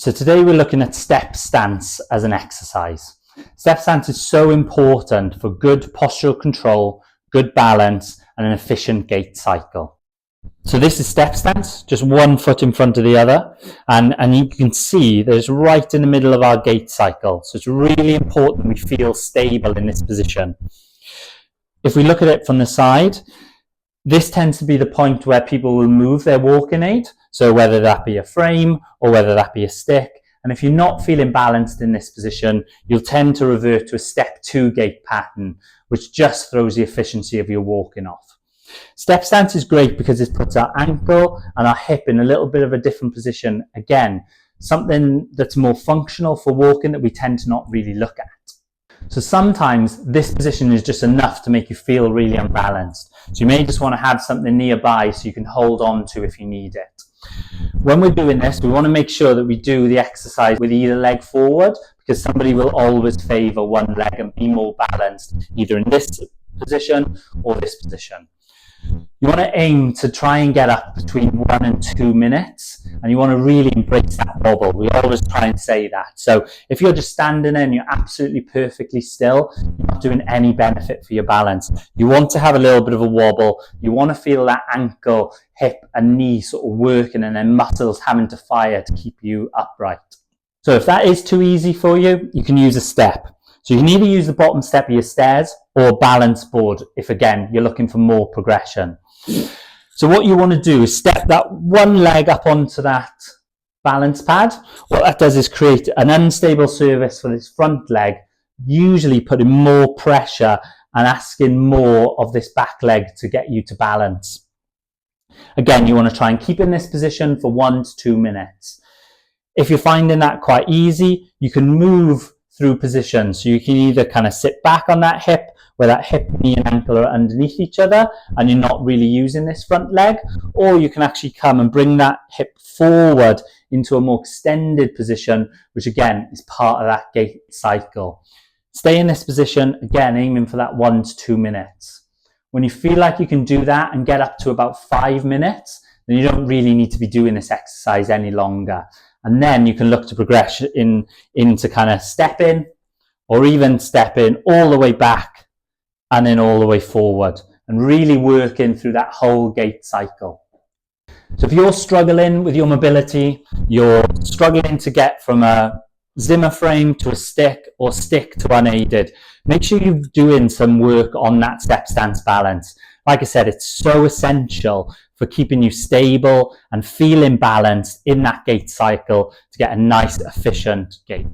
So today we're looking at step stance as an exercise. Step stance is so important for good postural control, good balance, and an efficient gait cycle. So this is step stance, just one foot in front of the other. And you can see that it's right in the middle of our gait cycle. So it's really important we feel stable in this position. If we look at it from the side, this tends to be the point where people will move their walking aid. So whether that be a frame or whether that be a stick. And if you're not feeling balanced in this position, you'll tend to revert to a step 2 gait pattern, which just throws the efficiency of your walking off. Step stance is great because it puts our ankle and our hip in a little bit of a different position. Again, something that's more functional for walking that we tend to not really look at. So sometimes this position is just enough to make you feel really unbalanced. So you may just want to have something nearby so you can hold on to if you need it. When we're doing this, we want to make sure that we do the exercise with either leg forward, because somebody will always favour one leg and be more balanced, either in this position or this position. You want to aim to try and get up between 1 and 2 minutes, and you want to really embrace that wobble. We always try and say that. So if you're just standing there and you're absolutely perfectly still, you're not doing any benefit for your balance. You want to have a little bit of a wobble. You want to feel that ankle, hip and knee sort of working, and then muscles having to fire to keep you upright. So if that is too easy for you, you can use a step. So you can either use the bottom step of your stairs or a balance board if, again, you're looking for more progression. So what you want to do is step that one leg up onto that balance pad. What that does is create an unstable surface for this front leg, usually putting more pressure and asking more of this back leg to get you to balance. Again, you want to try and keep in this position for 1 to 2 minutes. If you're finding that quite easy, you can move through positions. So you can either kind of sit back on that hip, where that hip, knee and ankle are underneath each other and you're not really using this front leg, or you can actually come and bring that hip forward into a more extended position, which again is part of that gait cycle. Stay in this position, again aiming for that 1 to 2 minutes. When you feel like you can do that and get up to about 5 minutes, then you don't really need to be doing this exercise any longer. And then you can look to progress into kind of stepping, or even stepping all the way back and then all the way forward, and really working through that whole gait cycle. So if you're struggling with your mobility, you're struggling to get from a Zimmer frame to a stick or stick to unaided, make sure you're doing some work on that step stance balance. Like I said, it's so essential for keeping you stable and feeling balanced in that gait cycle to get a nice, efficient gait.